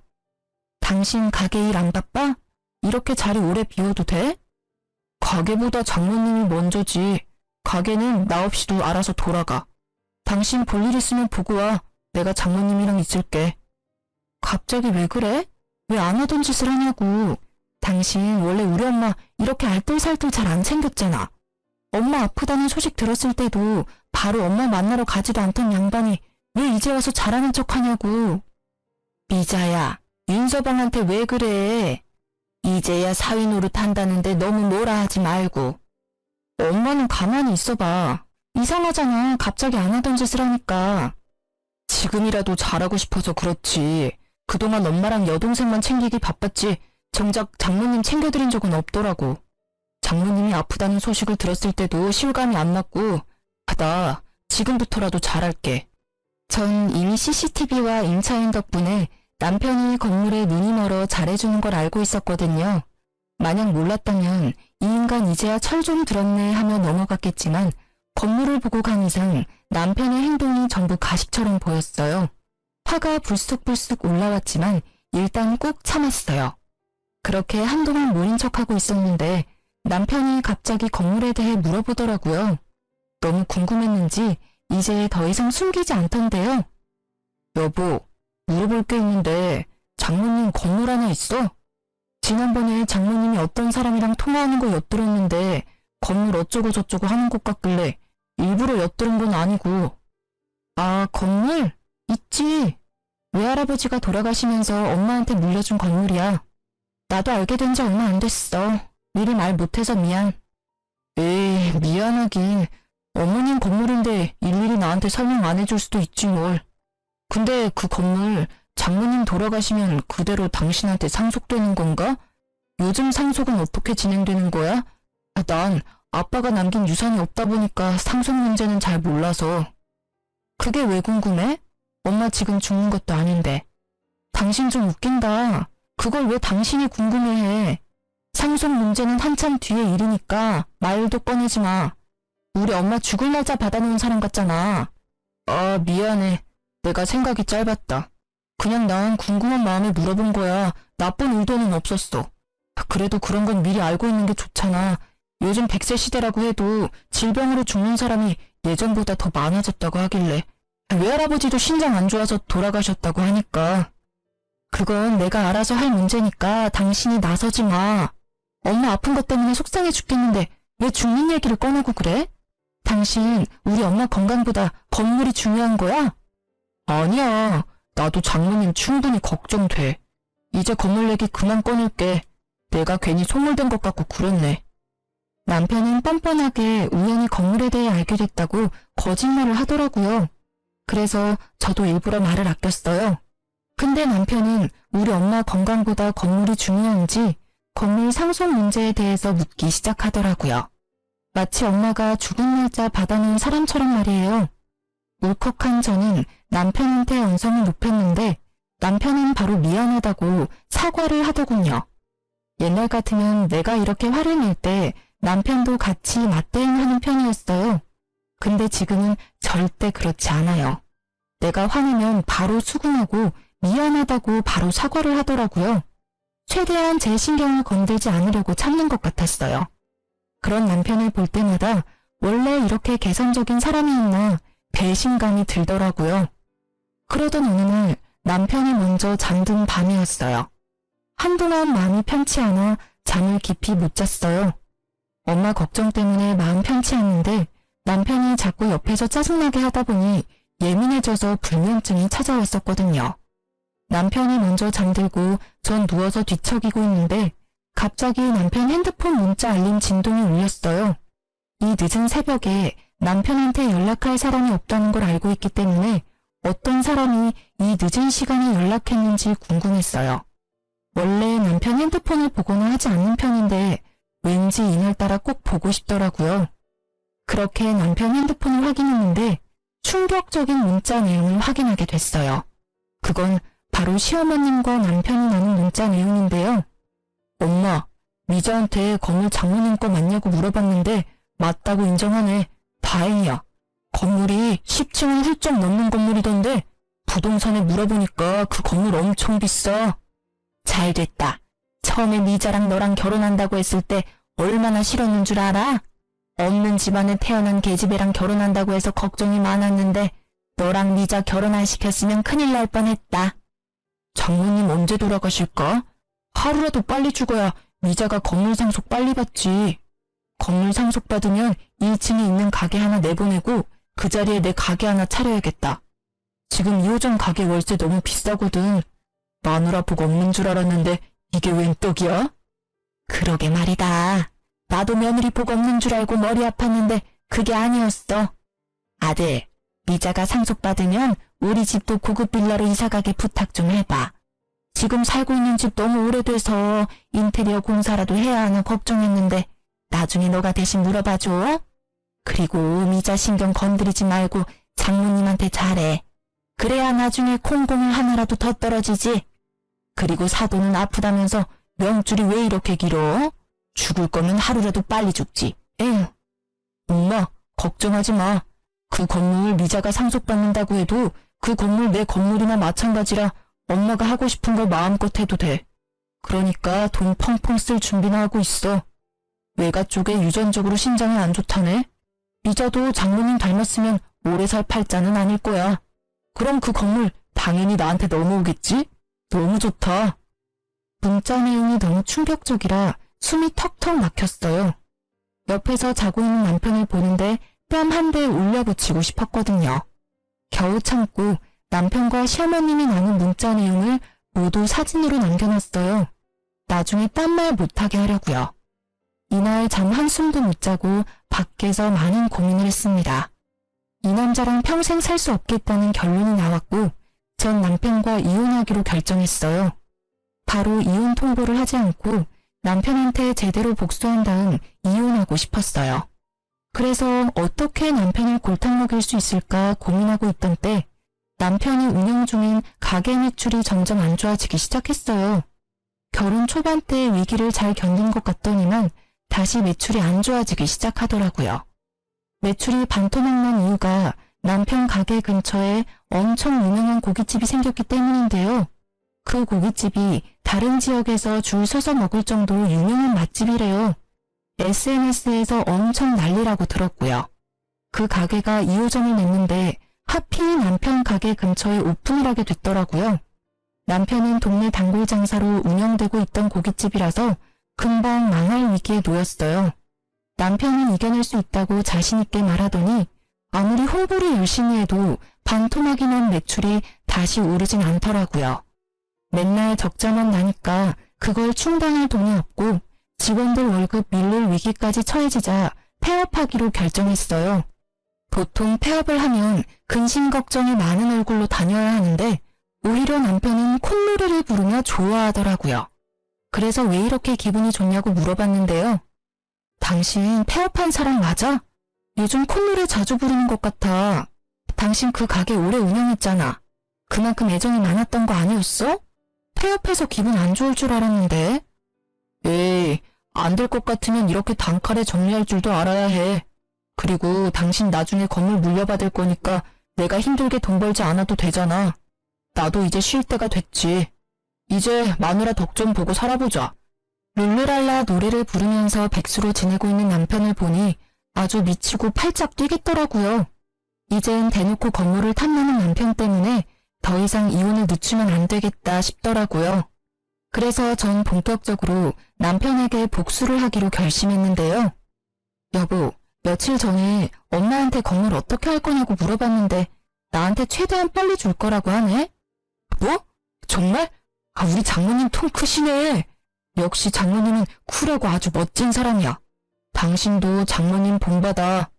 당신 가게 일 안 바빠? 이렇게 자리 오래 비워도 돼? 가게보다 장모님이 먼저지. 가게는 나 없이도 알아서 돌아가. 당신 볼 일 있으면 보고 와. 내가 장모님이랑 있을게. 갑자기 왜 그래? 왜 안 하던 짓을 하냐고. 당신 원래 우리 엄마 이렇게 알뜰살뜰 잘 안 챙겼잖아. 엄마 아프다는 소식 들었을 때도 바로 엄마 만나러 가지도 않던 양반이 왜 이제 와서 잘하는 척 하냐고. 미자야, 윤서방한테 왜 그래? 이제야 사위 노릇 한다는데 너무 뭐라 하지 말고. 엄마는 가만히 있어봐. 이상하잖아. 갑자기 안 하던 짓을 하니까. 지금이라도 잘하고 싶어서 그렇지. 그동안 엄마랑 여동생만 챙기기 바빴지 정작 장모님 챙겨드린 적은 없더라고. 장모님이 아프다는 소식을 들었을 때도 실감이 안 났고 나 지금부터라도 잘할게. 전 이미 CCTV와 임차인 덕분에 남편이 건물에 눈이 멀어 잘해주는 걸 알고 있었거든요. 만약 몰랐다면 이 인간 이제야 철좀 들었네 하며 넘어갔겠지만 건물을 보고 간 이상 남편의 행동이 전부 가식처럼 보였어요. 화가 불쑥불쑥 올라왔지만 일단 꾹 참았어요. 그렇게 한동안 모른 척하고 있었는데 남편이 갑자기 건물에 대해 물어보더라고요. 너무 궁금했는지 이제 더 이상 숨기지 않던데요. 여보, 물어볼 게 있는데 장모님 건물 하나 있어? 지난번에 장모님이 어떤 사람이랑 통화하는 거 엿들었는데 건물 어쩌고 저쩌고 하는 것 같길래 일부러 엿들은 건 아니고. 아, 건물? 있지. 외할아버지가 돌아가시면서 엄마한테 물려준 건물이야. 나도 알게 된 지 얼마 안 됐어. 미리 말 못해서 미안. 에이, 미안하긴. 어머님 건물인데 일일이 나한테 설명 안 해줄 수도 있지 뭘. 근데 그 건물 장모님 돌아가시면 그대로 당신한테 상속되는 건가? 요즘 상속은 어떻게 진행되는 거야? 난 아빠가 남긴 유산이 없다 보니까 상속 문제는 잘 몰라서. 그게 왜 궁금해? 엄마 지금 죽는 것도 아닌데. 당신 좀 웃긴다. 그걸 왜 당신이 궁금해해. 상속 문제는 한참 뒤의 일이니까 말도 꺼내지 마. 우리 엄마 죽을 날짜 받아놓은 사람 같잖아. 아, 미안해. 내가 생각이 짧았다. 그냥 난 궁금한 마음에 물어본 거야. 나쁜 의도는 없었어. 그래도 그런 건 미리 알고 있는 게 좋잖아. 요즘 100세 시대라고 해도 질병으로 죽는 사람이 예전보다 더 많아졌다고 하길래. 외할아버지도 신장 안 좋아서 돌아가셨다고 하니까. 그건 내가 알아서 할 문제니까 당신이 나서지 마. 엄마 아픈 것 때문에 속상해 죽겠는데 왜 죽는 얘기를 꺼내고 그래? 당신 우리 엄마 건강보다 건물이 중요한 거야? 아니야. 나도 장모님 충분히 걱정돼. 이제 건물 얘기 그만 꺼낼게. 내가 괜히 소홀된 것 같고 그렇네. 남편은 뻔뻔하게 우연히 건물에 대해 알게 됐다고 거짓말을 하더라고요. 그래서 저도 일부러 말을 아꼈어요. 근데 남편은 우리 엄마 건강보다 건물이 중요한지 건물 상속 문제에 대해서 묻기 시작하더라고요. 마치 엄마가 죽은 날짜 받아놓은 사람처럼 말이에요. 울컥한 저는 남편한테 언성을 높였는데 남편은 바로 미안하다고 사과를 하더군요. 옛날 같으면 내가 이렇게 화를 낼 때 남편도 같이 맞대응하는 편이었어요. 근데 지금은 절대 그렇지 않아요. 내가 화내면 바로 수긍하고 미안하다고 바로 사과를 하더라고요. 최대한 제 신경을 건들지 않으려고 참는 것 같았어요. 그런 남편을 볼 때마다 원래 이렇게 개선적인 사람이었나 배신감이 들더라고요. 그러던 어느 날 남편이 먼저 잠든 밤이었어요. 한동안 마음이 편치 않아 잠을 깊이 못 잤어요. 엄마 걱정 때문에 마음 편치 않는데 남편이 자꾸 옆에서 짜증나게 하다 보니 예민해져서 불면증이 찾아왔었거든요. 남편이 먼저 잠들고 전 누워서 뒤척이고 있는데 갑자기 남편 핸드폰 문자 알림 진동이 울렸어요. 이 늦은 새벽에 남편한테 연락할 사람이 없다는 걸 알고 있기 때문에 어떤 사람이 이 늦은 시간에 연락했는지 궁금했어요. 원래 남편 핸드폰을 보거나 하지 않는 편인데 왠지 이날따라 꼭 보고 싶더라고요. 그렇게 남편 핸드폰을 확인했는데 충격적인 문자 내용을 확인하게 됐어요. 그건 바로 시어머님과 남편이 나눈 문자 내용인데요. 엄마, 미자한테 건물 장모님 거 맞냐고 물어봤는데 맞다고 인정하네. 다행이야. 건물이 10층을 훌쩍 넘는 건물이던데 부동산에 물어보니까 그 건물 엄청 비싸. 잘 됐다. 처음에 미자랑 너랑 결혼한다고 했을 때 얼마나 싫었는 줄 알아? 없는 집안에 태어난 계집애랑 결혼한다고 해서 걱정이 많았는데 너랑 미자 결혼 안 시켰으면 큰일 날 뻔했다. 장모님 언제 돌아가실까? 하루라도 빨리 죽어야 미자가 건물 상속 빨리 받지. 건물 상속 받으면 1층에 있는 가게 하나 내보내고 그 자리에 내 가게 하나 차려야겠다. 지금 2호점 가게 월세 너무 비싸거든. 마누라 복 없는 줄 알았는데 이게 웬 떡이야? 그러게 말이다. 나도 며느리 복 없는 줄 알고 머리 아팠는데 그게 아니었어. 아들, 미자가 상속받으면 우리 집도 고급 빌라로 이사가게 부탁 좀 해봐. 지금 살고 있는 집 너무 오래돼서 인테리어 공사라도 해야 하나 걱정했는데 나중에 너가 대신 물어봐줘. 그리고 미자 신경 건드리지 말고 장모님한테 잘해. 그래야 나중에 콩고물 하나라도 더 떨어지지. 그리고 사돈은 아프다면서 명줄이 왜 이렇게 길어? 죽을 거면 하루라도 빨리 죽지. 에휴. 엄마, 걱정하지 마. 그 건물 미자가 상속받는다고 해도 그 건물 내 건물이나 마찬가지라 엄마가 하고 싶은 거 마음껏 해도 돼. 그러니까 돈 펑펑 쓸 준비나 하고 있어. 외가 쪽에 유전적으로 신장이 안 좋다네. 미자도 장모님 닮았으면 오래 살 팔자는 아닐 거야. 그럼 그 건물 당연히 나한테 넘어오겠지? 너무 좋다. 문자 내용이 너무 충격적이라 숨이 턱턱 막혔어요. 옆에서 자고 있는 남편을 보는데 뺨 한 대 올려붙이고 싶었거든요. 겨우 참고 남편과 시어머님이 나눈 문자 내용을 모두 사진으로 남겨놨어요. 나중에 딴 말 못하게 하려고요. 이날 잠 한숨도 못 자고 밖에서 많은 고민을 했습니다. 이 남자랑 평생 살 수 없겠다는 결론이 나왔고 전 남편과 이혼하기로 결정했어요. 바로 이혼 통보를 하지 않고 남편한테 제대로 복수한 다음 이혼하고 싶었어요. 그래서 어떻게 남편을 골탕 먹일 수 있을까 고민하고 있던 때 남편이 운영 중인 가게 매출이 점점 안 좋아지기 시작했어요. 결혼 초반 때 위기를 잘 견딘 것 같더니만 다시 매출이 안 좋아지기 시작하더라고요. 매출이 반토막 난 이유가 남편 가게 근처에 엄청 유명한 고깃집이 생겼기 때문인데요. 그 고깃집이 다른 지역에서 줄 서서 먹을 정도로 유명한 맛집이래요. SNS에서 엄청 난리라고 들었고요. 그 가게가 2호점을 냈는데 하필 남편 가게 근처에 오픈을 하게 됐더라고요. 남편은 동네 단골 장사로 운영되고 있던 고깃집이라서 금방 망할 위기에 놓였어요. 남편은 이겨낼 수 있다고 자신있게 말하더니 아무리 홍보를 열심히 해도 반토막이 난 매출이 다시 오르진 않더라고요. 맨날 적자만 나니까 그걸 충당할 돈이 없고 직원들 월급 밀릴 위기까지 처해지자 폐업하기로 결정했어요. 보통 폐업을 하면 근심 걱정이 많은 얼굴로 다녀야 하는데 오히려 남편은 콧노래를 부르며 좋아하더라고요. 그래서 왜 이렇게 기분이 좋냐고 물어봤는데요. 당신 폐업한 사람 맞아? 요즘 콧노래 자주 부르는 것 같아. 당신 그 가게 오래 운영했잖아. 그만큼 애정이 많았던 거 아니었어? 폐업해서 기분 안 좋을 줄 알았는데. 에이, 안 될 것 같으면 이렇게 단칼에 정리할 줄도 알아야 해. 그리고 당신 나중에 건물 물려받을 거니까 내가 힘들게 돈 벌지 않아도 되잖아. 나도 이제 쉴 때가 됐지. 이제 마누라 덕 좀 보고 살아보자. 룰루랄라 노래를 부르면서 백수로 지내고 있는 남편을 보니 아주 미치고 팔짝 뛰겠더라고요. 이젠 대놓고 건물을 탐내는 남편 때문에 더 이상 이혼을 늦추면 안 되겠다 싶더라고요. 그래서 전 본격적으로 남편에게 복수를 하기로 결심했는데요. 여보, 며칠 전에 엄마한테 건물 어떻게 할 거냐고 물어봤는데 나한테 최대한 빨리 줄 거라고 하네? 뭐? 정말? 우리 장모님 통 크시네. 역시 장모님은 쿨하고 아주 멋진 사람이야. 당신도 장모님 본받아.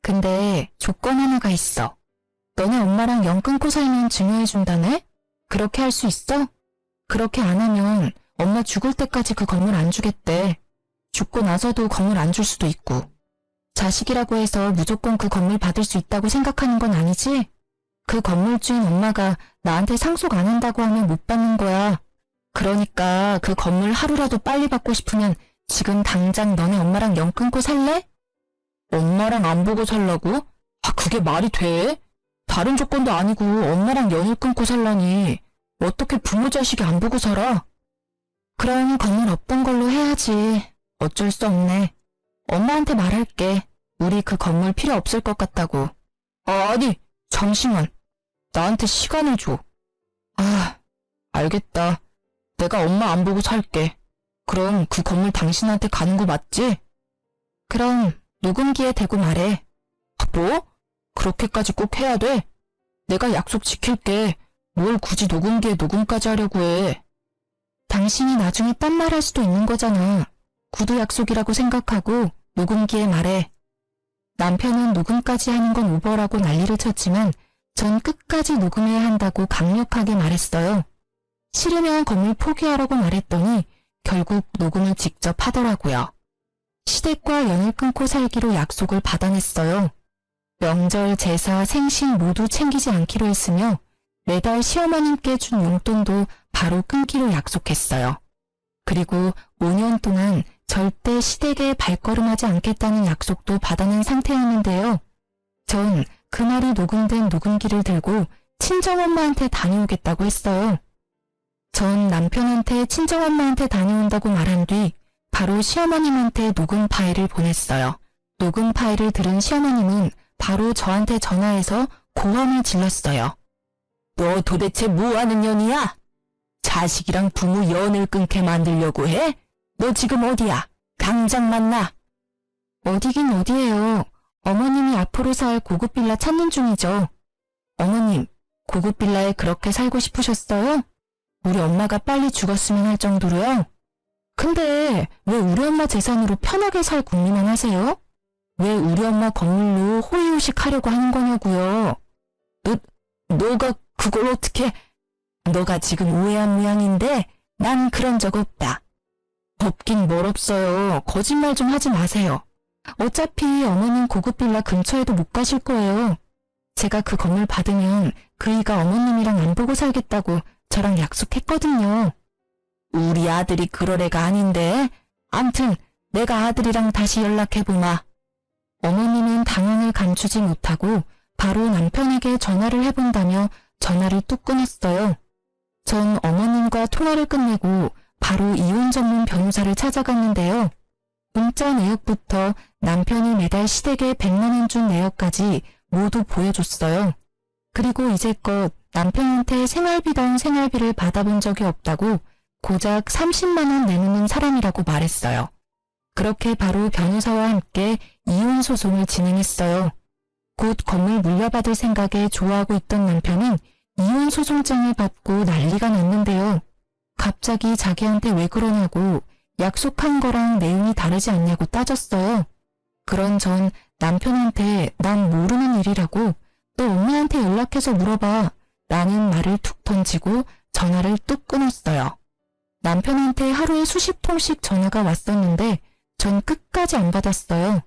근데 조건 하나가 있어. 너네 엄마랑 연 끊고 살면 증여해준다네? 그렇게 할 수 있어? 그렇게 안 하면 엄마 죽을 때까지 그 건물 안 주겠대. 죽고 나서도 건물 안 줄 수도 있고. 자식이라고 해서 무조건 그 건물 받을 수 있다고 생각하는 건 아니지? 그 건물주인 엄마가 나한테 상속 안 한다고 하면 못 받는 거야. 그러니까 그 건물 하루라도 빨리 받고 싶으면 지금 당장 너네 엄마랑 연 끊고 살래? 엄마랑 안 보고 살라고? 그게 말이 돼? 다른 조건도 아니고 엄마랑 연을 끊고 살라니. 어떻게 부모 자식이 안 보고 살아? 그럼 건물 없던 걸로 해야지. 어쩔 수 없네. 엄마한테 말할게. 우리 그 건물 필요 없을 것 같다고. 아니, 잠시만. 나한테 시간을 줘. 알겠다. 내가 엄마 안 보고 살게. 그럼 그 건물 당신한테 가는 거 맞지? 그럼 녹음기에 대고 말해. 뭐? 그렇게까지 꼭 해야 돼? 내가 약속 지킬게. 뭘 굳이 녹음기에 녹음까지 하려고 해. 당신이 나중에 딴 말 할 수도 있는 거잖아. 구두 약속이라고 생각하고 녹음기에 말해. 남편은 녹음까지 하는 건 오버라고 난리를 쳤지만 전 끝까지 녹음해야 한다고 강력하게 말했어요. 싫으면 건물 포기하라고 말했더니 결국 녹음을 직접 하더라고요. 시댁과 연을 끊고 살기로 약속을 받아냈어요. 명절, 제사, 생신 모두 챙기지 않기로 했으며 매달 시어머님께 준 용돈도 바로 끊기로 약속했어요. 그리고 5년 동안 절대 시댁에 발걸음하지 않겠다는 약속도 받아낸 상태였는데요. 전 그날이 녹음된 녹음기를 들고 친정엄마한테 다녀오겠다고 했어요. 전 남편한테 친정엄마한테 다녀온다고 말한 뒤 바로 시어머님한테 녹음 파일을 보냈어요. 녹음 파일을 들은 시어머님은 바로 저한테 전화해서 고함을 질렀어요. 너 도대체 뭐하는 년이야? 자식이랑 부모 연을 끊게 만들려고 해? 너 지금 어디야? 당장 만나. 어디긴 어디예요. 어머님이 앞으로 살 고급 빌라 찾는 중이죠. 어머님, 고급 빌라에 그렇게 살고 싶으셨어요? 우리 엄마가 빨리 죽었으면 할 정도로요? 근데 왜 우리 엄마 재산으로 편하게 살 궁리만 하세요? 왜 우리 엄마 건물로 호의호식 하려고 하는 거냐고요? 너가 그걸 어떻게... 너가 지금 오해한 모양인데 난 그런 적 없다. 없긴 뭘 없어요. 거짓말 좀 하지 마세요. 어차피 어머님 고급 빌라 근처에도 못 가실 거예요. 제가 그 건물 받으면 그이가 어머님이랑 안 보고 살겠다고 저랑 약속했거든요. 우리 아들이 그럴 애가 아닌데. 암튼 내가 아들이랑 다시 연락해보마. 어머님은 당황을 감추지 못하고 바로 남편에게 전화를 해본다며 전화를 뚝 끊었어요. 전 어머님과 통화를 끝내고 바로 이혼 전문 변호사를 찾아갔는데요. 문자 내역부터 남편이 매달 시댁에 100만 원 준 내역까지 모두 보여줬어요. 그리고 이제껏 남편한테 생활비당 생활비를 받아본 적이 없다고 고작 30만 원 내놓는 사람이라고 말했어요. 그렇게 바로 변호사와 함께 이혼 소송을 진행했어요. 곧 건물 물려받을 생각에 좋아하고 있던 남편은 이혼 소송장을 받고 난리가 났는데요. 갑자기 자기한테 왜 그러냐고 약속한 거랑 내용이 다르지 않냐고 따졌어요. 그런 전 남편한테 난 모르는 일이라고 너 엄마한테 연락해서 물어봐 라는 말을 툭 던지고 전화를 뚝 끊었어요. 남편한테 하루에 수십 통씩 전화가 왔었는데 전 끝까지 안 받았어요.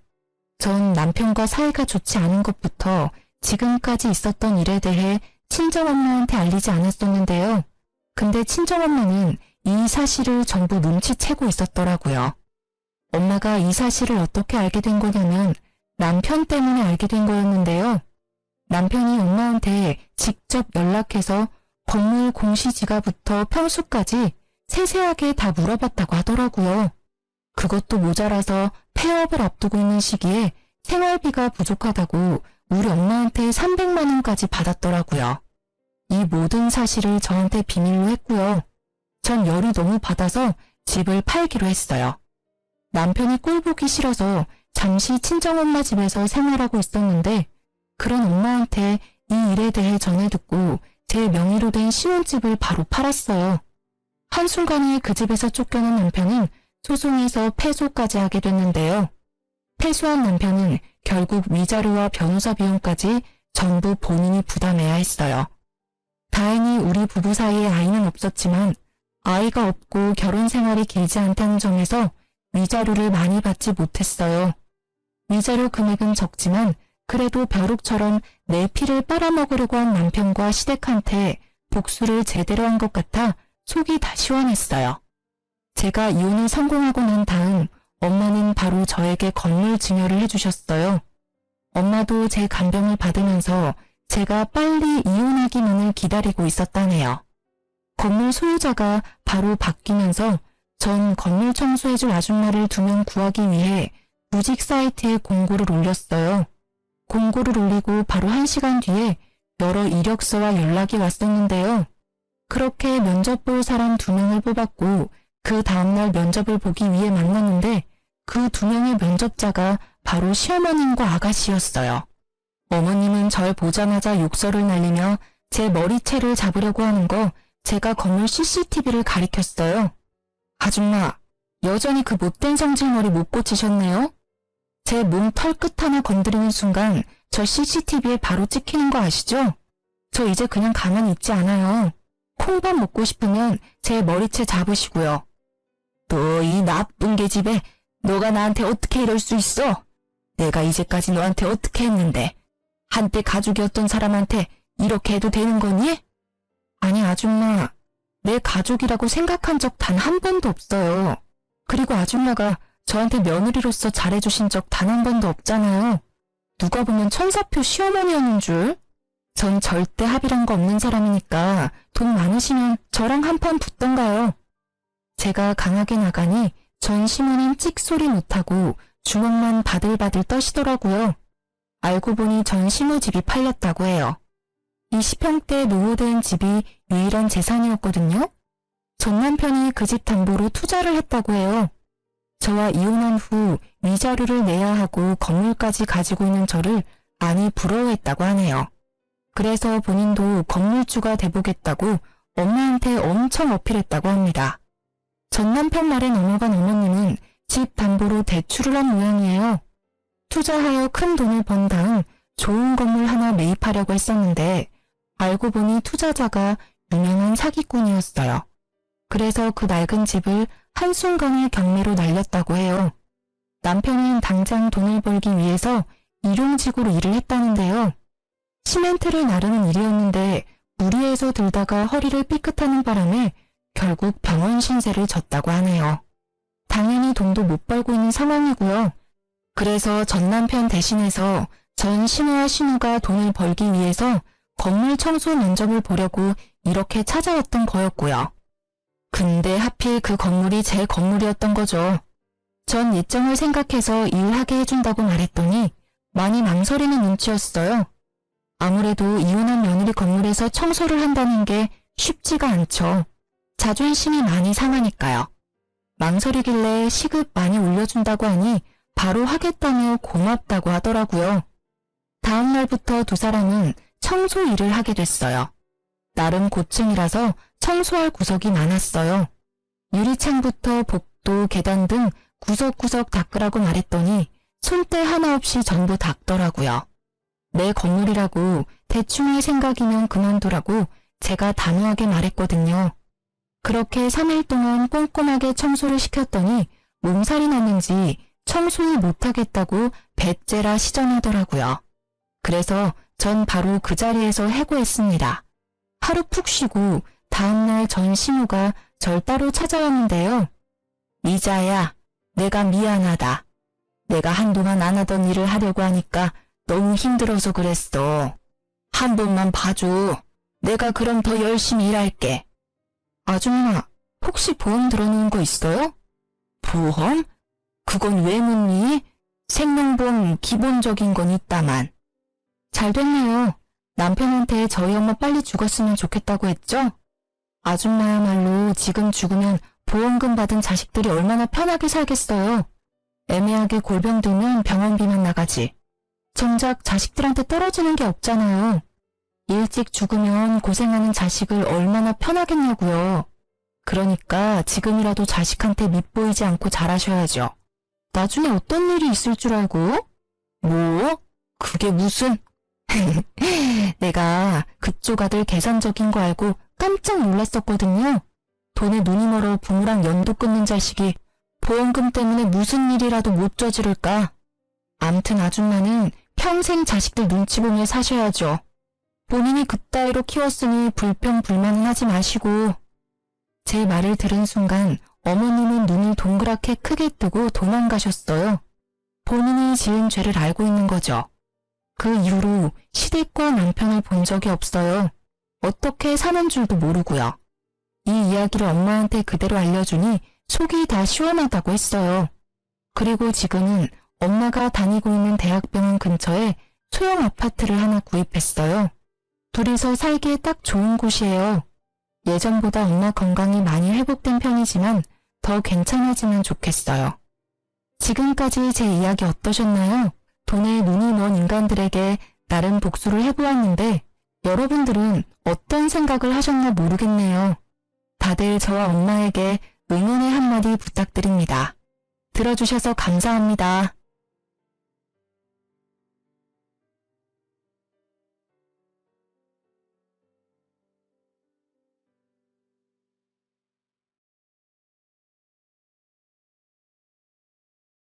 전 남편과 사이가 좋지 않은 것부터 지금까지 있었던 일에 대해 친정엄마한테 알리지 않았었는데요. 근데 친정엄마는 이 사실을 전부 눈치채고 있었더라고요. 엄마가 이 사실을 어떻게 알게 된 거냐면 남편 때문에 알게 된 거였는데요. 남편이 엄마한테 직접 연락해서 건물 공시지가부터 평수까지 세세하게 다 물어봤다고 하더라고요. 그것도 모자라서 폐업을 앞두고 있는 시기에 생활비가 부족하다고 우리 엄마한테 300만 원까지 받았더라고요. 이 모든 사실을 저한테 비밀로 했고요. 전 열이 너무 받아서 집을 팔기로 했어요. 남편이 꼴 보기 싫어서 잠시 친정엄마 집에서 생활하고 있었는데 그런 엄마한테 이 일에 대해 전해 듣고 제 명의로 된 신혼집을 바로 팔았어요. 한순간에 그 집에서 쫓겨난 남편은 소송에서 패소까지 하게 됐는데요. 패소한 남편은 결국 위자료와 변호사 비용까지 전부 본인이 부담해야 했어요. 다행히 우리 부부 사이에 아이는 없었지만 아이가 없고 결혼 생활이 길지 않다는 점에서 위자료를 많이 받지 못했어요. 위자료 금액은 적지만 그래도 벼룩처럼 내 피를 빨아먹으려고 한 남편과 시댁한테 복수를 제대로 한 것 같아 속이 다 시원했어요. 제가 이혼을 성공하고 난 다음 엄마는 바로 저에게 건물 증여를 해주셨어요. 엄마도 제 간병을 받으면서 제가 빨리 이혼하기만을 기다리고 있었다네요. 건물 소유자가 바로 바뀌면서 전 건물 청소해줄 아줌마를 2명 구하기 위해 구직 사이트에 공고를 올렸어요. 공고를 올리고 바로 1시간 뒤에 여러 이력서와 연락이 왔었는데요. 그렇게 면접 볼 사람 2명을 뽑았고 그 다음날 면접을 보기 위해 만났는데 그 2명의 면접자가 바로 시어머님과 아가씨였어요. 어머님은 절 보자마자 욕설을 날리며 제 머리채를 잡으려고 하는 거 제가 건물 CCTV를 가리켰어요. 아줌마, 여전히 그 못된 성질머리 못 고치셨네요? 제 몸 털끝 하나 건드리는 순간 저 CCTV에 바로 찍히는 거 아시죠? 저 이제 그냥 가만히 있지 않아요. 콩밥 먹고 싶으면 제 머리채 잡으시고요. 너 이 나쁜 계집애, 너가 나한테 어떻게 이럴 수 있어? 내가 이제까지 너한테 어떻게 했는데 한때 가족이었던 사람한테 이렇게 해도 되는 거니? 아니 아줌마, 내 가족이라고 생각한 적 단 한 번도 없어요. 그리고 아줌마가 저한테 며느리로서 잘해주신 적 단 한 번도 없잖아요. 누가 보면 천사표 시어머니였는 줄? 전 절대 합의란 거 없는 사람이니까 돈 많으시면 저랑 한판 붙던가요. 제가 강하게 나가니 전 시모는 찍소리 못하고 주먹만 바들바들 떠시더라고요. 알고 보니 전 시모 집이 팔렸다고 해요. 20평대 노후된 집이 유일한 재산이었거든요. 전 남편이 그 집 담보로 투자를 했다고 해요. 저와 이혼한 후 위자료를 내야 하고 건물까지 가지고 있는 저를 많이 부러워했다고 하네요. 그래서 본인도 건물주가 돼보겠다고 엄마한테 엄청 어필했다고 합니다. 전 남편 말에 넘어간 어머님은 집 담보로 대출을 한 모양이에요. 투자하여 큰 돈을 번 다음 좋은 건물 하나 매입하려고 했었는데 알고 보니 투자자가 유명한 사기꾼이었어요. 그래서 그 낡은 집을 한순간에 경매로 날렸다고 해요. 남편은 당장 돈을 벌기 위해서 일용직으로 일을 했다는데요. 시멘트를 나르는 일이었는데 무리해서 들다가 허리를 삐끗하는 바람에 결국 병원 신세를 졌다고 하네요. 당연히 돈도 못 벌고 있는 상황이고요. 그래서 전 남편 대신해서 전 신우와 신우가 돈을 벌기 위해서 건물 청소 면접을 보려고 이렇게 찾아왔던 거였고요. 근데 하필 그 건물이 제 건물이었던 거죠. 전 예정을 생각해서 일하게 해준다고 말했더니 많이 망설이는 눈치였어요. 아무래도 이혼한 며느리 건물에서 청소를 한다는 게 쉽지가 않죠. 자존심이 많이 상하니까요. 망설이길래 시급 많이 올려준다고 하니 바로 하겠다며 고맙다고 하더라고요. 다음 날부터 두 사람은 청소 일을 하게 됐어요. 나름 고층이라서 청소할 구석이 많았어요. 유리창부터 벽도 계단 등 구석구석 닦으라고 말했더니 손때 하나 없이 전부 닦더라고요. 내 건물이라고 대충 할 생각이면 그만두라고 제가 단호하게 말했거든요. 그렇게 3일 동안 꼼꼼하게 청소를 시켰더니 몸살이 났는지 청소를 못하겠다고 배째라 시전하더라고요. 그래서 전 바로 그 자리에서 해고했습니다. 하루 푹 쉬고 다음날 전 신우가 절 따로 찾아왔는데요. 미자야, 내가 미안하다. 내가 한동안 안 하던 일을 하려고 하니까 너무 힘들어서 그랬어. 한 번만 봐줘. 내가 그럼 더 열심히 일할게. 아줌마, 혹시 보험 들어놓은 거 있어요? 보험? 그건 왜 묻니? 생명보험 기본적인 건 있다만. 잘 됐네요. 남편한테 저희 엄마 빨리 죽었으면 좋겠다고 했죠? 아줌마야말로 지금 죽으면 보험금 받은 자식들이 얼마나 편하게 살겠어요. 애매하게 골병 들면 병원비만 나가지. 정작 자식들한테 떨어지는 게 없잖아요. 일찍 죽으면 고생하는 자식을 얼마나 편하겠냐고요. 그러니까 지금이라도 자식한테 밉보이지 않고 잘하셔야죠. 나중에 어떤 일이 있을 줄 알고? 뭐? 그게 무슨? 내가 그쪽 아들 계산적인 거 알고 깜짝 놀랐었거든요. 돈에 눈이 멀어 부모랑 연도 끊는 자식이 보험금 때문에 무슨 일이라도 못 저지를까? 암튼 아줌마는 평생 자식들 눈치 보며 사셔야죠. 본인이 그따위로 키웠으니 불평불만은 하지 마시고. 제 말을 들은 순간 어머님은 눈을 동그랗게 크게 뜨고 도망가셨어요. 본인이 지은 죄를 알고 있는 거죠. 그 이후로 시댁과 남편을 본 적이 없어요. 어떻게 사는 줄도 모르고요. 이 이야기를 엄마한테 그대로 알려주니 속이 다 시원하다고 했어요. 그리고 지금은 엄마가 다니고 있는 대학병원 근처에 소형 아파트를 하나 구입했어요. 둘이서 살기에 딱 좋은 곳이에요. 예전보다 엄마 건강이 많이 회복된 편이지만 더 괜찮아지면 좋겠어요. 지금까지 제 이야기 어떠셨나요? 돈에 눈이 먼 인간들에게 나름 복수를 해보았는데 여러분들은 어떤 생각을 하셨나 모르겠네요. 다들 저와 엄마에게 응원의 한마디 부탁드립니다. 들어주셔서 감사합니다.